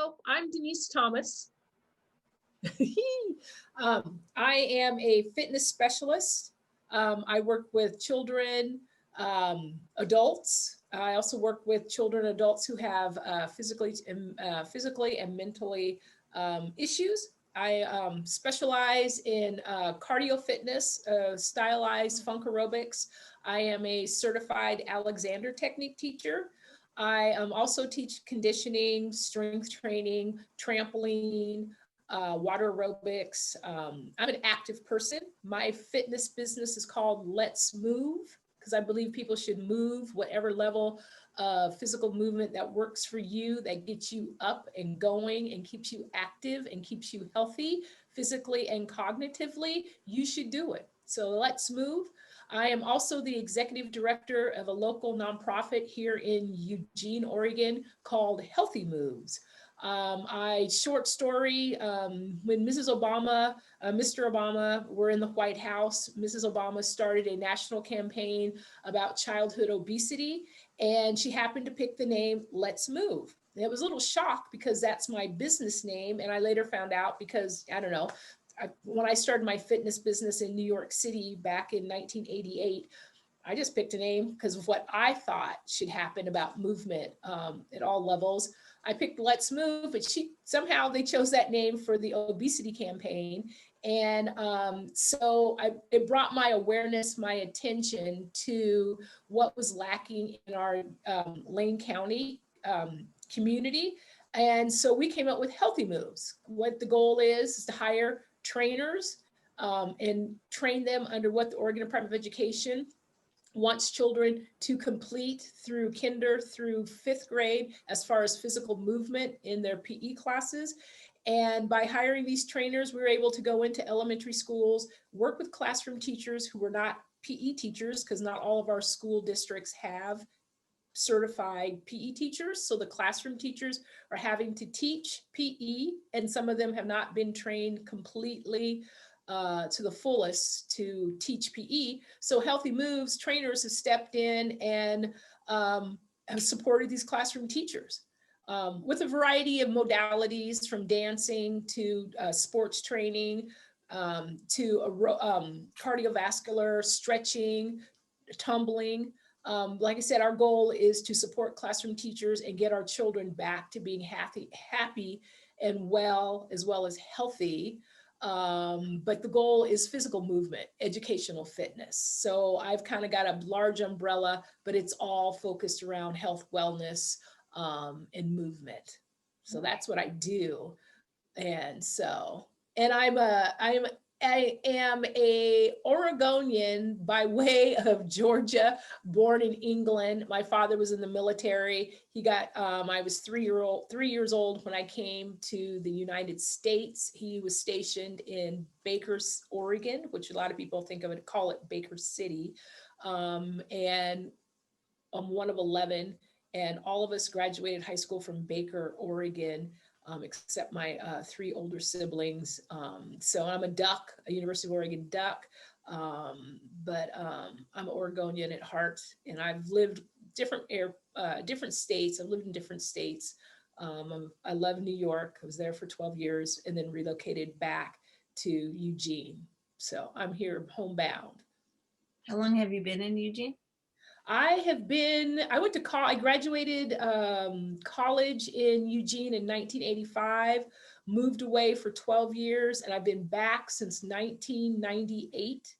Hello, I'm Denise Thomas. I am a fitness specialist. I work with children, adults. I also work with children and adults who have physically and mentally issues. I specialize in cardio fitness, stylized funk aerobics. I am a certified Alexander technique teacher. I also teach conditioning, strength training, trampoline, water aerobics. I'm an active person. My fitness business is called Let's Move because I believe people should move whatever level of physical movement that works for you, that gets you up and going and keeps you active and keeps you healthy physically and cognitively. You should do it. So let's move. I am also the executive director of a local nonprofit here in Eugene, Oregon called Healthy Moves. Short story, when Mrs. Obama, Mr. Obama were in the White House, Mrs. Obama started a national campaign about childhood obesity, and she happened to pick the name Let's Move. And it was a little shock because that's my business name, and I later found out because, I don't know, when I started my fitness business in New York City back in 1988, I just picked a name because of what I thought should happen about movement at all levels. I picked Let's Move, but somehow they chose that name for the obesity campaign. And it brought my awareness, my attention to what was lacking in our Lane County community. And so we came up with Healthy Moves. What the goal is to hire trainers and train them under what the Oregon Department of Education wants children to complete through kinder through 5th grade as far as physical movement in their PE classes. And by hiring these trainers, we were able to go into elementary schools, work with classroom teachers who were not PE teachers, because not all of our school districts have certified PE teachers. So the classroom teachers are having to teach PE, and some of them have not been trained completely to the fullest to teach PE. So Healthy Moves trainers have stepped in and have supported these classroom teachers with a variety of modalities, from dancing to sports training to cardiovascular, stretching, tumbling. Like I said, our goal is to support classroom teachers and get our children back to being happy and well as healthy. But the goal is physical movement, educational fitness. So I've kind of got a large umbrella, but it's all focused around health, wellness, and movement. So that's what I do. And so, and I am a Oregonian by way of Georgia, born in England. My father was in the military. I was 3 years old when I came to the United States. He was stationed in Baker, Oregon, which a lot of people call it Baker City. And I'm one of 11, and all of us graduated high school from Baker, Oregon. Except my 3 older siblings. So I'm a University of Oregon duck, but I'm Oregonian at heart, and I've lived different states. I've lived in different states. I love New York. I was there for 12 years and then relocated back to Eugene. So I'm here homebound. How long have you been in Eugene? I graduated college in Eugene in 1985, moved away for 12 years, and I've been back since 1998.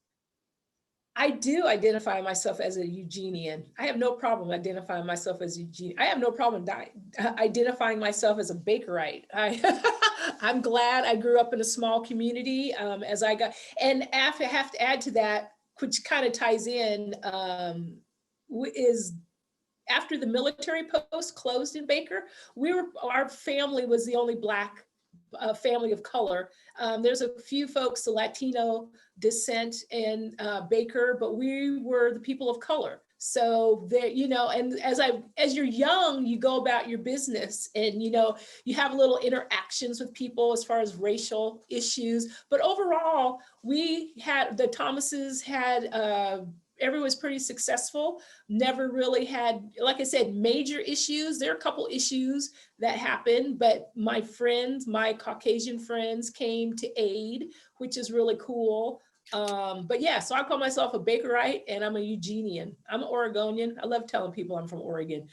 I do identify myself as a Eugenian. I have no problem identifying myself as Eugene. I have no problem identifying myself as a Bakerite. I'm glad I grew up in a small community and I have to add to that, which kind of ties in, is after the military post closed in Baker, our family was the only Black family of color. There's a few folks of Latino descent in Baker, but we were the people of color. So there, and as you're young, you go about your business, and you have little interactions with people as far as racial issues. But overall, the Thomases had everyone was pretty successful. Never really had, like I said, major issues. There are a couple issues that happened, but my friends, my Caucasian friends came to aid, which is really cool. But yeah, so I call myself a Bakerite and I'm a Eugenian. I'm an Oregonian. I love telling people I'm from Oregon,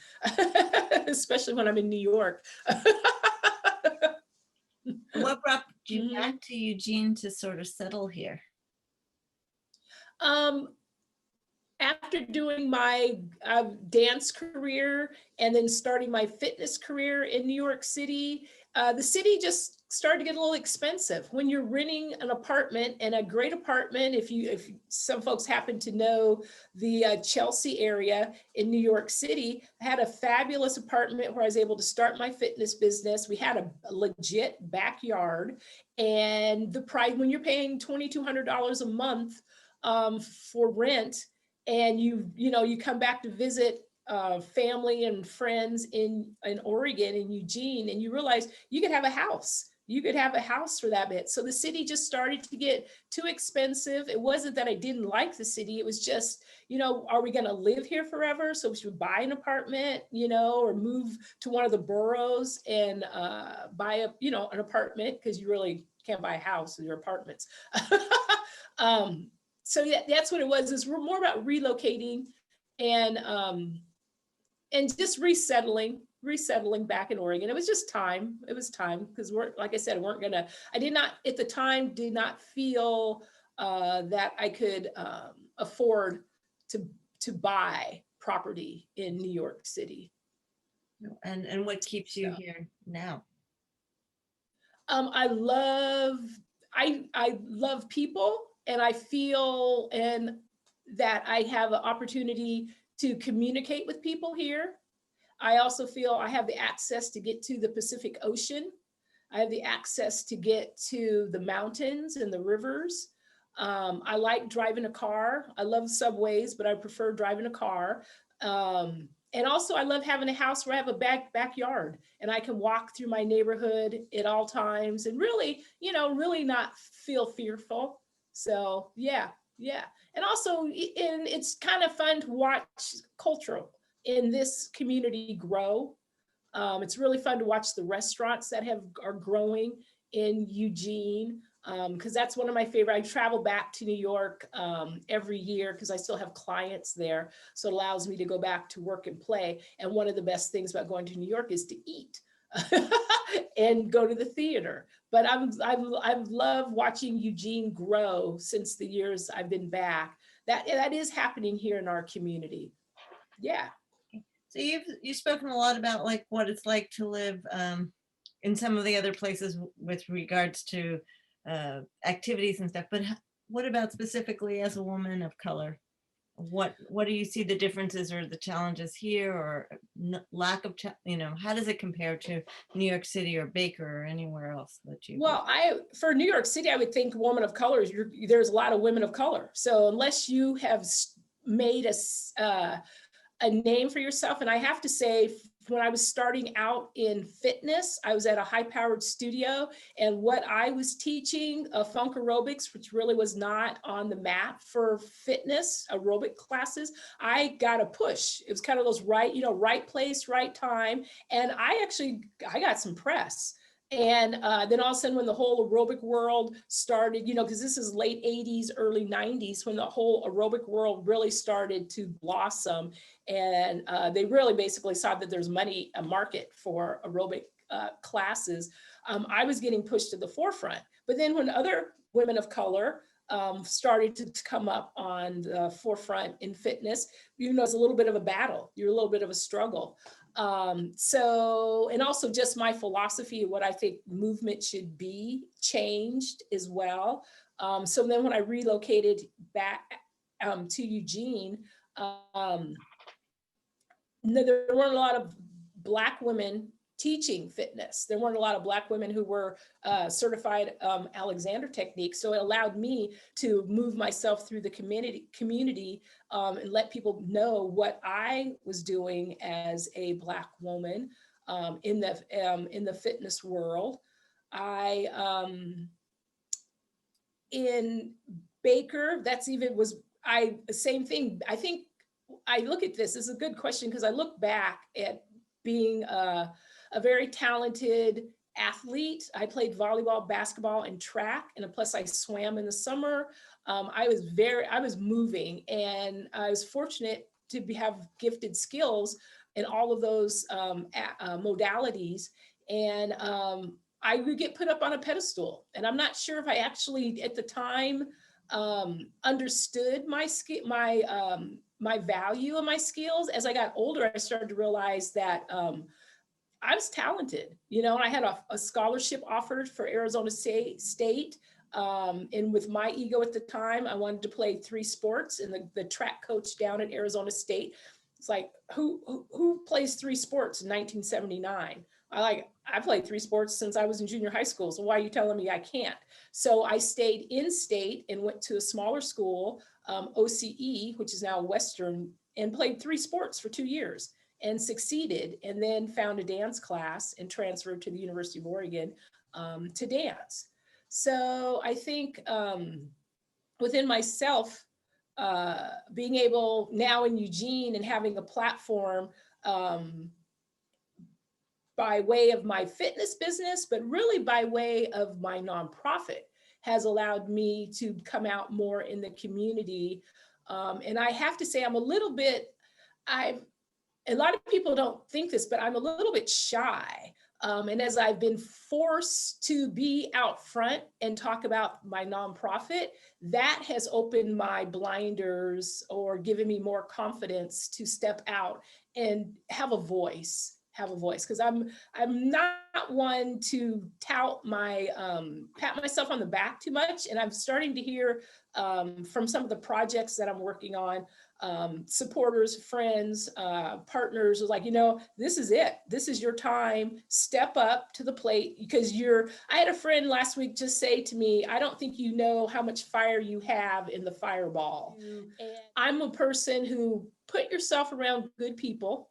especially when I'm in New York. What brought you back to Eugene to sort of settle here? After doing my dance career and then starting my fitness career in New York City, the city just started to get a little expensive. When you're renting an apartment, and a great apartment, if some folks happen to know the Chelsea area in New York City, I had a fabulous apartment where I was able to start my fitness business. We had a legit backyard, and the price, when you're paying $2,200 a month for rent, and you come back to visit family and friends in Oregon, in Eugene, and you realize you could have a house. You could have a house for that bit. So the city just started to get too expensive. It wasn't that I didn't like the city. It was just, are we going to live here forever? So we should buy an apartment, or move to one of the boroughs and buy an apartment, because you really can't buy a house with your apartments. So yeah, that's what it was. Is we're more about relocating and just resettling back in Oregon. It was just time. It was time, because like I said, I did not at the time feel that I could afford to buy property in New York City. And what keeps you here now? I love people, and I feel that I have an opportunity to communicate with people here. I also feel I have the access to get to the Pacific Ocean. I have the access to get to the mountains and the rivers. I like driving a car. I love subways, but I prefer driving a car. And also I love having a house where I have a backyard and I can walk through my neighborhood at all times and really not feel fearful. So yeah. And also, it's kind of fun to watch cultural in this community grow. It's really fun to watch the restaurants that are growing in Eugene, because that's one of my favorite. I travel back to New York every year because I still have clients there. So it allows me to go back to work and play. And one of the best things about going to New York is to eat and go to the theater. But I've loved watching Eugene grow since the years I've been back. That is happening here in our community. Yeah. So you've spoken a lot about like what it's like to live in some of the other places with regards to activities and stuff, but what about specifically as a woman of color? What do you see the differences or the challenges here, or lack of, how does it compare to New York City or Baker or anywhere else that you? Well, for New York City, I would think woman of color, there's a lot of women of color. So unless you have made a name for yourself, and I have to say, when I was starting out in fitness, I was at a high-powered studio, and what I was teaching, funk aerobics, which really was not on the map for fitness aerobic classes, I got a push. It was kind of those right place, right time, and I got some press. And then all of a sudden, when the whole aerobic world started, because this is late 80s, early 90s, when the whole aerobic world really started to blossom. And they really basically saw that there's a market for aerobic classes. I was getting pushed to the forefront. But then when other women of color started to come up on the forefront in fitness, it's a little bit of a battle. You're a little bit of a struggle. And also just my philosophy of what I think movement should be changed as well. So then when I relocated back to Eugene, there weren't a lot of Black women teaching fitness. There weren't a lot of Black women who were certified Alexander techniques. So it allowed me to move myself through the community and let people know what I was doing as a Black woman in the fitness world. In Baker, same thing. I think I look at this as a good question because I look back at being a very talented athlete. I played volleyball, basketball, and track, and plus I swam in the summer. I was moving, and I was fortunate to have gifted skills in all of those modalities. And I would get put up on a pedestal, and I'm not sure if I actually at the time understood my value of my skills. As I got older, I started to realize that I was talented, you know, and I had a scholarship offered for Arizona State. And with my ego at the time, I wanted to play 3 sports, and the track coach down at Arizona State, it's like, who plays 3 sports in 1979? I played 3 sports since I was in junior high school. So why are you telling me I can't? So I stayed in state and went to a smaller school, OCE, which is now Western, and played 3 sports for 2 years and succeeded, and then found a dance class and transferred to the University of Oregon to dance. So I think within myself, being able now in Eugene and having a platform by way of my fitness business, but really by way of my nonprofit, has allowed me to come out more in the community. And I have to say, I'm a little bit, a lot of people don't think this, but I'm a little bit shy. And as I've been forced to be out front and talk about my nonprofit, that has opened my blinders or given me more confidence to step out and have a voice. Because I'm not one to tout pat myself on the back too much. And I'm starting to hear from some of the projects that I'm working on, supporters, friends, partners are like, you know, this is it. This is your time. Step up to the plate, because I had a friend last week just say to me, I don't think you know how much fire you have in the fireball. And I'm a person who put yourself around good people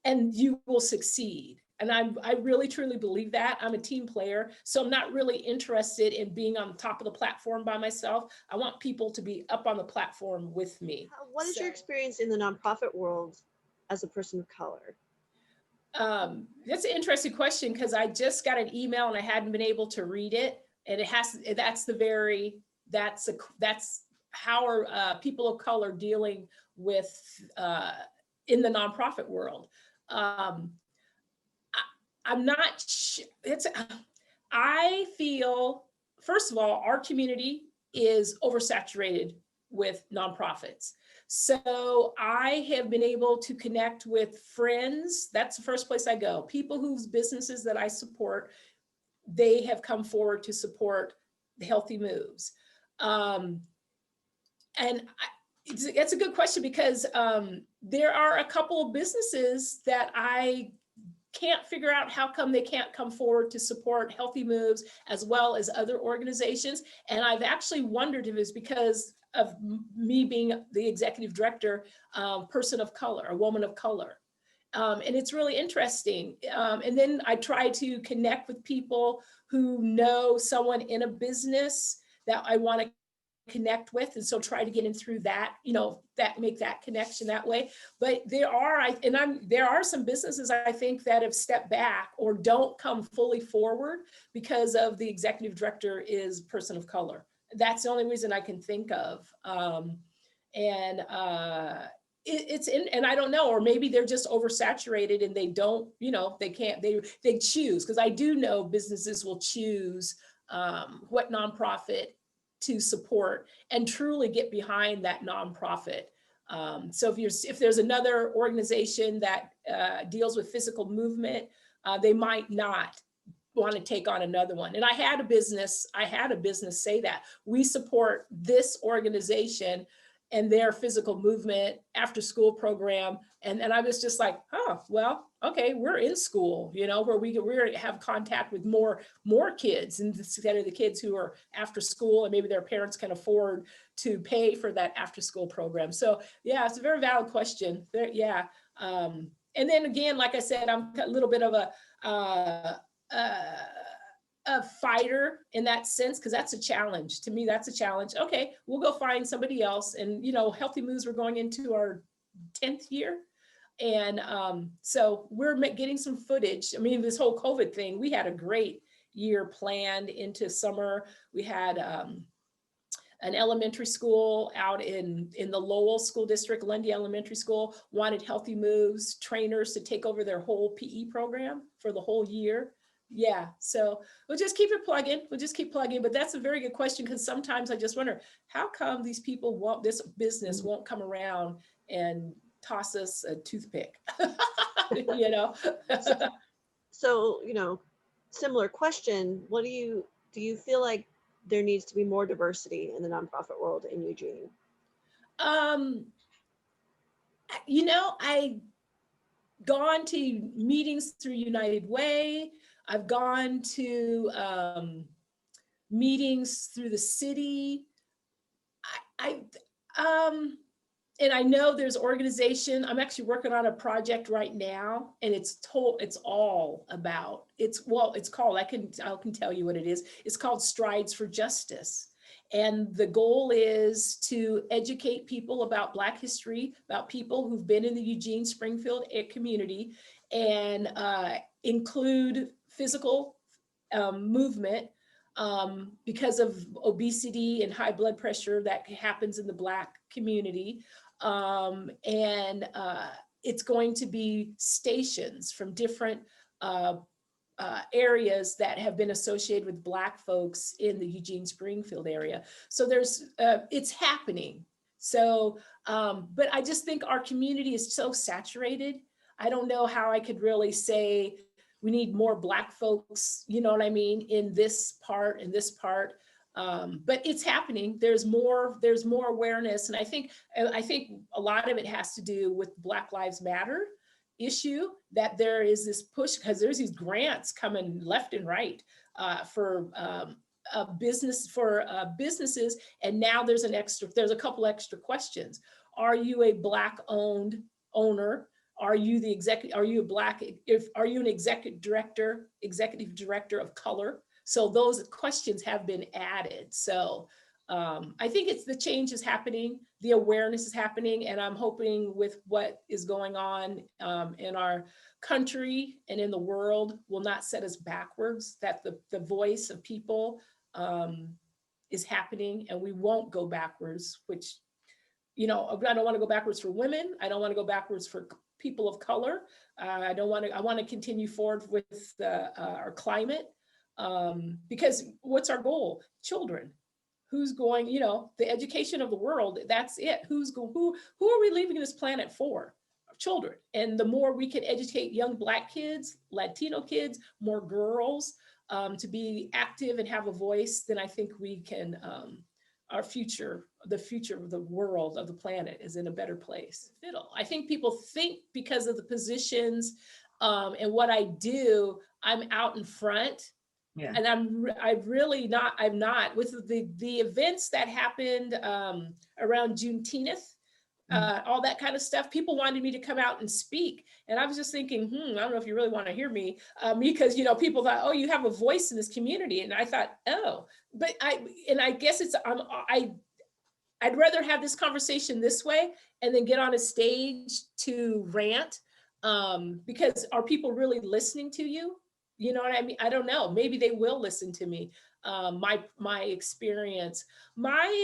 and you will succeed. And I really truly believe that. I'm a team player, so I'm not really interested in being on the top of the platform by myself. I want people to be up on the platform with me. What is your experience in the nonprofit world as a person of color? That's an interesting question, because I just got an email and I hadn't been able to read it. And that's how are people of color dealing with in the nonprofit world. I'm not, I feel, first of all, our community is oversaturated with nonprofits. So I have been able to connect with friends. That's the first place I go. People whose businesses that I support, they have come forward to support the Healthy Moves. It's a good question, because there are a couple of businesses that I can't figure out how come they can't come forward to support Healthy Moves as well as other organizations. And I've actually wondered if it's because of me being the executive director, person of color, a woman of color. And it's really interesting. And then I try to connect with people who know someone in a business that I want to connect with, and so try to get in through that, make that connection that way. But there are some businesses I think that have stepped back or don't come fully forward because of the executive director is person of color. That's the only reason I can think of. And I don't know, or maybe they're just oversaturated and they don't, they choose, because I do know businesses will choose what nonprofit to support and truly get behind that nonprofit. So if there's another organization that deals with physical movement, they might not want to take on another one. And I had a business say that we support this organization and their physical movement after school program. And I was just like, oh, well, okay, we're in school, where we have contact with more kids instead of the kids who are after school and maybe their parents can afford to pay for that after school program. So yeah, it's a very valid question. Yeah. And then again, like I said, I'm a little bit of a fighter in that sense, because that's a challenge. To me, that's a challenge. Okay, we'll go find somebody else. And, Healthy Moves, we're going into our 10th year. And so we're getting some footage. I mean, this whole COVID thing, we had a great year planned into summer. We had an elementary school out in the Lowell School District, Lundy Elementary School, wanted Healthy Moves trainers to take over their whole PE program for the whole year. Yeah, so we'll just keep it plugging. We'll just keep plugging. But that's a very good question, because sometimes I just wonder, how come these people this business won't come around and toss us a toothpick? So, similar question. Do you feel like there needs to be more diversity in the nonprofit world in Eugene? I gone to meetings through United Way. I've gone to meetings through the city. And I know there's organization. I'm actually working on a project right now, and it's all about, it's called, I can tell you what it is. It's called Strides for Justice. And the goal is to educate people about Black history, about people who've been in the Eugene, Springfield community, and include physical movement because of obesity and high blood pressure that happens in the Black community. It's going to be stations from different areas that have been associated with Black folks in the Eugene Springfield area. So it's happening. So, but I just think our community is so saturated. I don't know how I could really say we need more Black folks, you know what I mean, in this part, but it's happening. There's more awareness. And I think a lot of it has to do with Black Lives Matter issue, that there is this push, because there's these grants coming left and right for businesses. And now there's a couple extra questions. Are you a Black owned owner? Are you an executive director of color? So those questions have been added. So I think the change is happening, the awareness is happening, and I'm hoping with what is going on in our country and in the world will not set us backwards, that the voice of people is happening, and we won't go backwards, which, I don't want to go backwards for women. I don't want to go backwards for people of color. I want to continue forward with our climate, because what's our goal? Children. Who's going, the education of the world, that's it. Who are we leaving this planet for? Children. And the more we can educate young Black kids, Latino kids, more girls to be active and have a voice, then I think we can, the future of the world, of the planet, is in a better place. I think people think because of the positions and what I do, I'm out in front. Yeah. And I'm not with the events that happened around Juneteenth, all that kind of stuff. People wanted me to come out and speak. And I was just thinking, I don't know if you really want to hear me, because, people thought, oh, you have a voice in this community. And I thought, oh, but I guess I'd rather have this conversation this way and then get on a stage to rant, because are people really listening to you? You know what I mean? I don't know. Maybe they will listen to me. My experience, I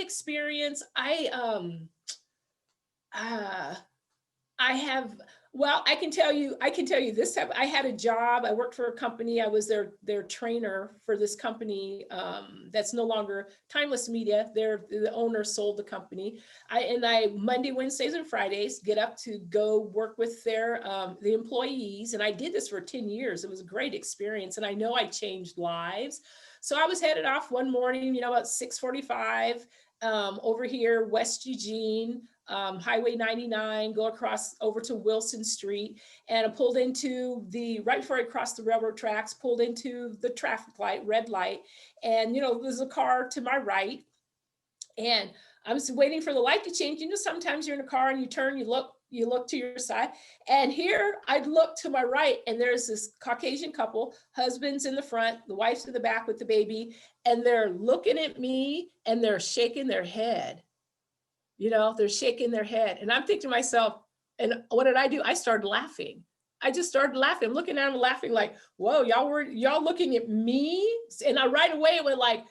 can tell you this time, I had a job. I worked for a company. I was their trainer for this company that's no longer Timeless Media. The owner sold the company. I Monday, Wednesdays, and Fridays get up to go work with the employees. And I did this for 10 years. It was a great experience. And I know I changed lives. So I was headed off one morning, about 6:45 over here, West Eugene, Highway 99, go across over to Wilson Street, and I pulled into right before I crossed the railroad tracks, pulled into the traffic light, red light, and there's a car to my right, and I was waiting for the light to change. Sometimes you're in a car and you turn, you look, you look to your side. And here I look to my right, and there's this Caucasian couple, husband's in the front, the wife's in the back with the baby, and they're looking at me and they're shaking their head. You know, they're shaking their head. And I'm thinking to myself, and what did I do? I started laughing. I just started laughing. I'm looking at them laughing like, whoa, y'all looking at me? And I right away went like,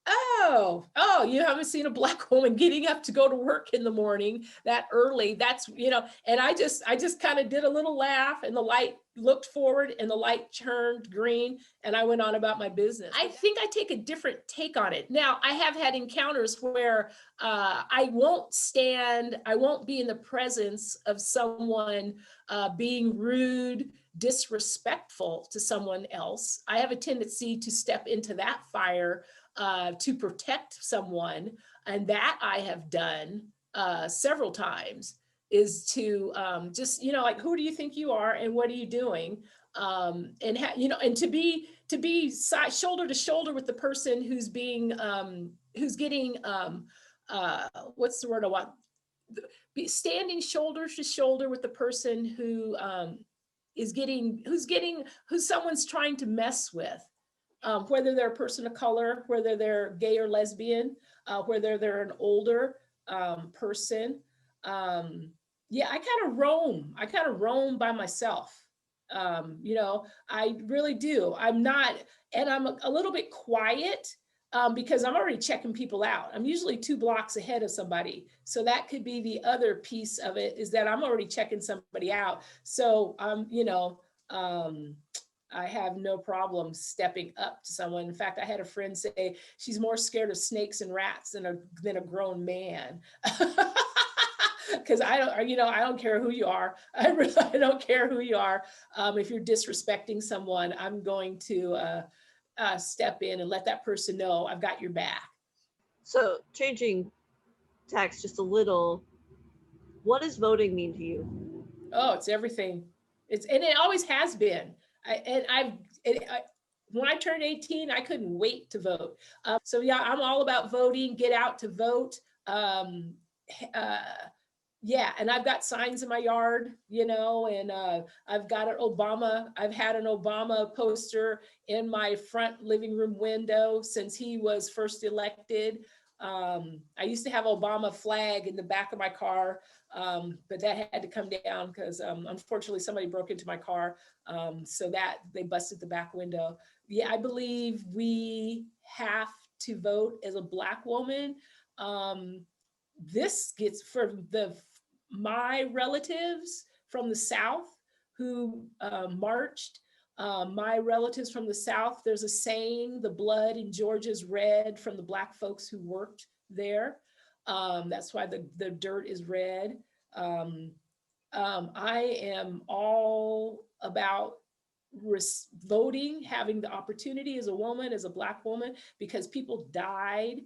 oh, you haven't seen a Black woman getting up to go to work in the morning that early. That's, you know, and I just kind of did a little laugh, and the light looked forward and the light turned green, and I went on about my business. I think I take a different take on it. Now, I have had encounters where I won't be in the presence of someone being rude, disrespectful to someone else. I have a tendency to step into that fire to protect someone, and that I have done several times, is to just, you know, like, who do you think you are and what are you doing? And you know, and to be shoulder to shoulder with the person who's being who's getting what's the word I want? Be standing shoulder to shoulder with the person who who's someone's trying to mess with. Whether they're a person of color, whether they're gay or lesbian, whether they're an older person. Yeah, I kind of roam by myself. You know, I really do. I'm a little bit quiet because I'm already checking people out. I'm usually 2 blocks ahead of somebody. So that could be the other piece of it, is that I'm already checking somebody out. So, you know, I have no problem stepping up to someone. In fact, I had a friend say she's more scared of snakes and rats than a grown man. Because I don't care who you are. I don't care who you are. If you're disrespecting someone, I'm going to step in and let that person know I've got your back. So changing tax just a little, what does voting mean to you? Oh, it's everything. And it always has been. When I turned 18, I couldn't wait to vote. So yeah, I'm all about voting. Get out to vote. Yeah, and I've got signs in my yard, you know, and I've had an Obama poster in my front living room window since he was first elected. I used to have Obama flag in the back of my car, but that had to come down because unfortunately somebody broke into my car, so that they busted the back window. Yeah, I believe we have to vote as a Black woman. This gets for my relatives from the South who marched. My relatives from the South, there's a saying, the blood in Georgia is red, from the Black folks who worked there. That's why the dirt is red. I am all about voting, having the opportunity as a woman, as a Black woman, because people died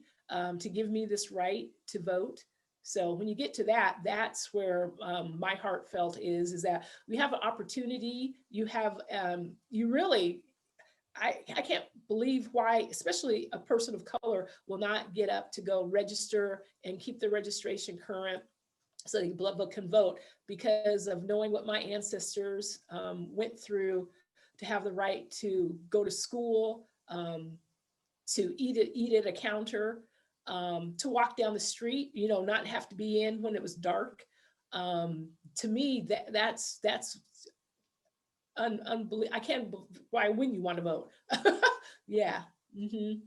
to give me this right to vote. So when you get to that, that's where my heartfelt is that we have an opportunity. You have, you really, I can't believe why, especially a person of color, will not get up to go register and keep the registration current so they can vote, because of knowing what my ancestors went through to have the right to go to school, to eat at a counter, to walk down the street, you know, not have to be in when it was dark. To me, that's unbelievable. I can't. Why wouldn't you want to vote? Yeah. Mm-hmm.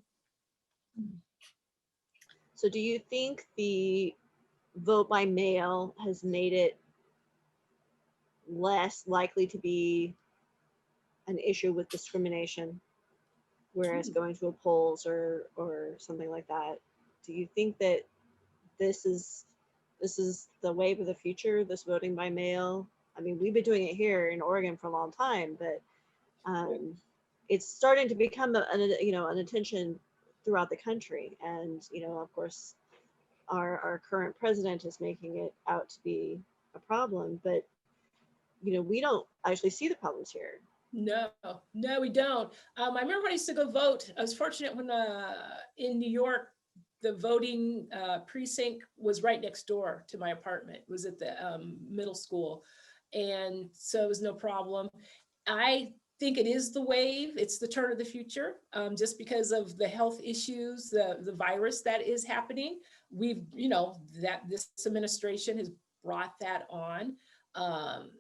So do you think the vote by mail has made it less likely to be an issue with discrimination, whereas going to a polls or something like that? Do you think that this is the wave of the future, this voting by mail? I mean, we've been doing it here in Oregon for a long time, but it's starting to become an attention throughout the country. And, you know, of course, our current president is making it out to be a problem, but, you know, we don't actually see the problems here. No, we don't. I remember when I used to go vote. I was fortunate when in New York, the voting precinct was right next door to my apartment. It was at the middle school. And so it was no problem. I think it is the wave. It's the turn of the future, just because of the health issues, the virus that is happening. We've, that this administration has brought that on.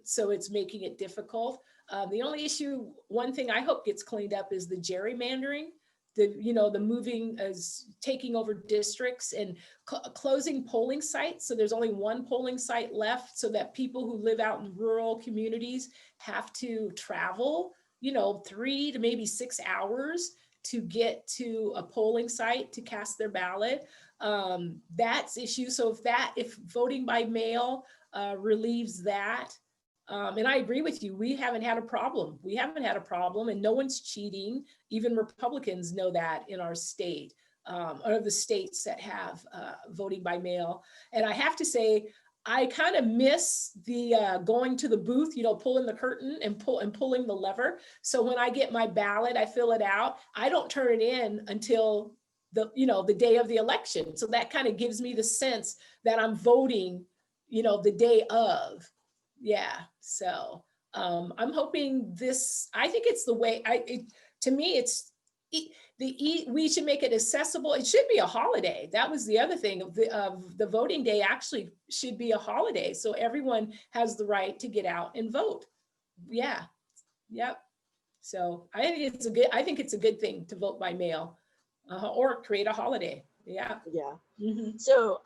So it's making it difficult. The only issue, one thing I hope gets cleaned up is the gerrymandering. The moving is taking over districts and closing polling sites. So there's only one polling site left, so that people who live out in rural communities have to travel, 3 to maybe 6 hours to get to a polling site to cast their ballot. That's issue. So if voting by mail relieves that, and I agree with you, we haven't had a problem. We haven't had a problem, and no one's cheating. Even Republicans know that in our state, or the states that have voting by mail. And I have to say, I kind of miss the going to the booth, pulling the curtain and pulling the lever. So when I get my ballot, I fill it out. I don't turn it in until the day of the election. So that kind of gives me the sense that I'm voting, the day of. Yeah. So I'm hoping this. I think it's the way. To me, we should make it accessible. It should be a holiday. That was the other thing of the voting day. Actually, should be a holiday, so everyone has the right to get out and vote. Yeah. Yep. So I think it's a good thing to vote by mail, or create a holiday. Yeah. Yeah. Mm-hmm. So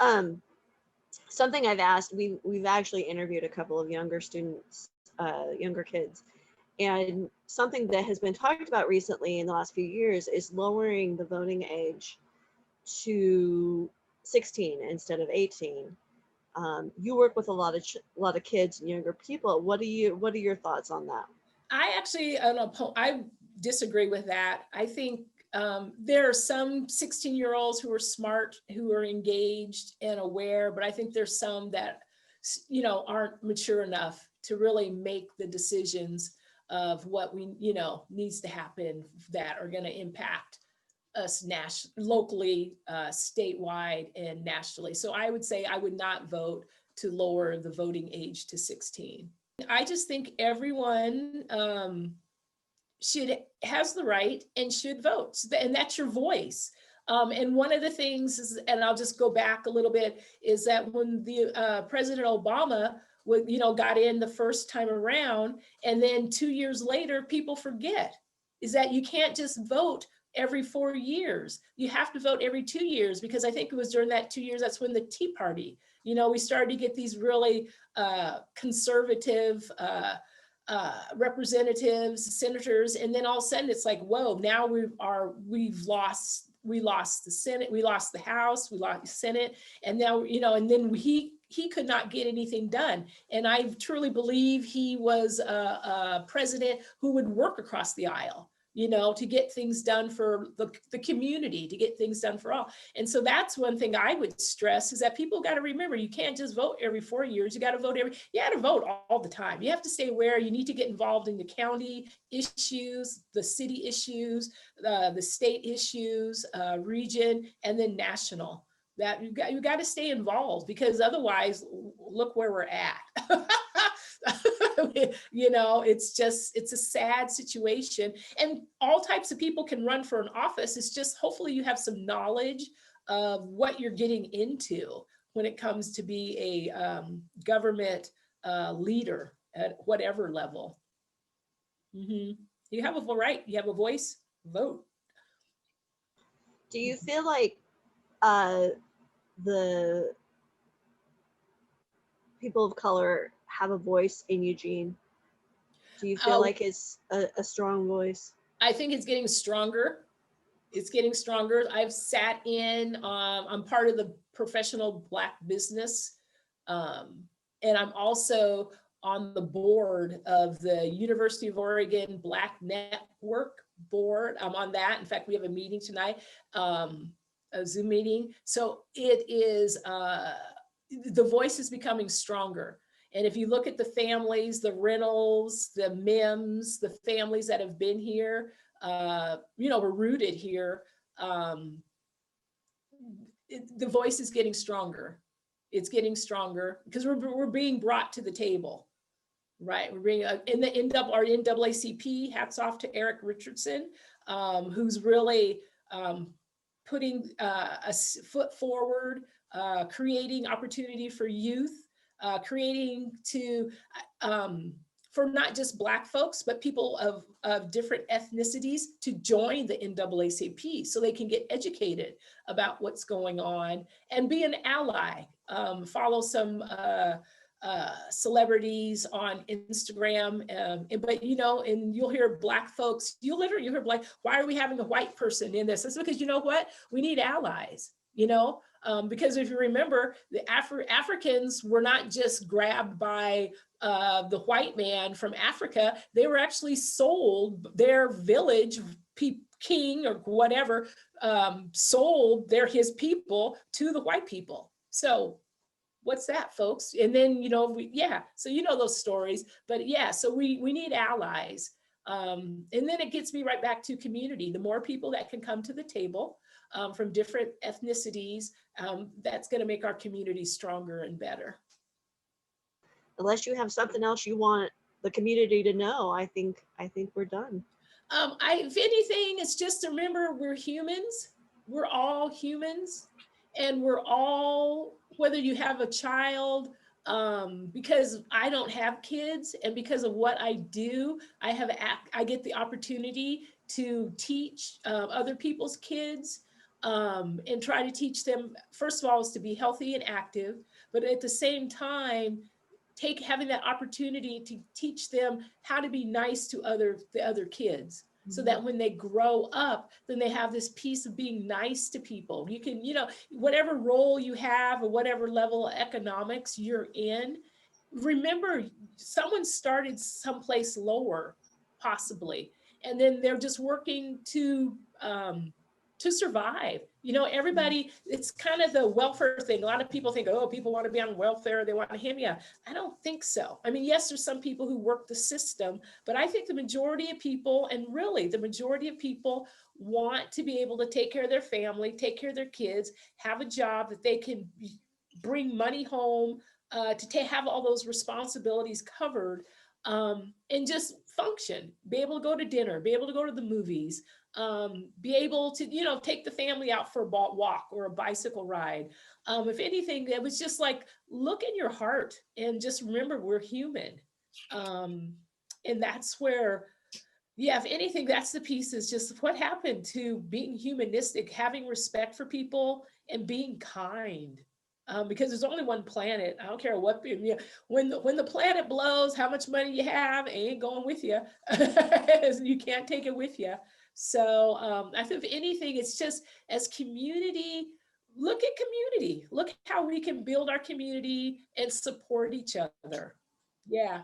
something I've asked, we've actually interviewed a couple of younger students, younger kids, and something that has been talked about recently in the last few years is lowering the voting age to 16 instead of 18. You work with a lot of kids and younger people. What are your thoughts on that? I disagree with that. I think there are some 16-year-olds who are smart, who are engaged and aware, but I think there's some that, aren't mature enough to really make the decisions of what needs to happen that are going to impact us locally, statewide, and nationally. So I would say I would not vote to lower the voting age to 16. I just think everyone has the right and should vote, and that's your voice. And one of the things is, and I'll just go back a little bit, is that when the President Obama got in the first time around, and then 2 years later, people forget, is that you can't just vote every 4 years. You have to vote every 2 years, because I think it was during that 2 years, that's when the Tea Party, we started to get these really conservative representatives, senators, and then all of a sudden it's like, whoa, now we lost the Senate, we lost the House, we lost the Senate, and now, and then he could not get anything done. And I truly believe he was a president who would work across the aisle, to get things done for the community, to get things done for all. And so that's one thing I would stress, is that people got to remember, you can't just vote every 4 years. You got to vote all the time. You have to stay aware. You need to get involved in the county issues, the city issues, the state issues, region, and then national. That you got to stay involved, because otherwise, look where we're at. It's a sad situation, and all types of people can run for an office. It's just, hopefully you have some knowledge of what you're getting into when it comes to be a government leader at whatever level. Mm-hmm. You have a right, you have a voice, vote. Do you feel like the people of color have a voice in Eugene? Do you feel like it's a strong voice? I think it's getting stronger. It's getting stronger. I've sat in, I'm part of the professional Black business. And I'm also on the board of the University of Oregon Black Network board. I'm on that. In fact, we have a meeting tonight, a Zoom meeting. So it is, the voice is becoming stronger. And if you look at the families, the Reynolds, the Mims, the families that have been here, were rooted here. the voice is getting stronger. It's getting stronger because we're being brought to the table, right? We're being in the our NAACP. Hats off to Eric Richardson, who's really putting a foot forward, creating opportunity for youth, creating to for not just Black folks, but people of different ethnicities to join the NAACP so they can get educated about what's going on and be an ally. Follow some celebrities on Instagram, but you know, and you'll hear Black folks, you hear Black, why are we having a white person in this? It's because, you know what, we need allies, you know, because if you remember, the Africans were not just grabbed by the white man from Africa, they were actually sold their village king or whatever, sold his people to the white people. So what's that, folks? And then, you know, so you know those stories, but yeah, so we need allies. And then it gets me right back to community. The more people that can come to the table from different ethnicities, that's going to make our community stronger and better. Unless you have something else you want the community to know, I think we're done. If anything, it's just to remember we're humans. We're all humans, and we're all, whether you have a child, because I don't have kids, and because of what I do, I get the opportunity to teach other people's kids, and try to teach them, first of all, is to be healthy and active, but at the same time, having that opportunity to teach them how to be nice to the other kids, so that when they grow up, then they have this piece of being nice to people. You can, you know, whatever role you have or whatever level of economics you're in, remember someone started someplace lower, possibly, and then they're just working to survive. You know, everybody, it's kind of the welfare thing. A lot of people think, oh, people want to be on welfare, they want to hand me out. I don't think so. I mean, yes, there's some people who work the system, but I think the majority of people, and really the majority of people, want to be able to take care of their family, take care of their kids, have a job that they can bring money home, to have all those responsibilities covered, and just function, be able to go to dinner, be able to go to the movies, be able to, you know, take the family out for a walk or a bicycle ride. If anything, it was just like, look in your heart and just remember we're human. And that's where, yeah, if anything, that's the piece, is just what happened to being humanistic, having respect for people and being kind. Because there's only one planet. I don't care what, you know, when the planet blows, how much money you have, it ain't going with you. You can't take it with you. So I think if anything, it's just, as community, look at community. Look how we can build our community and support each other. Yeah,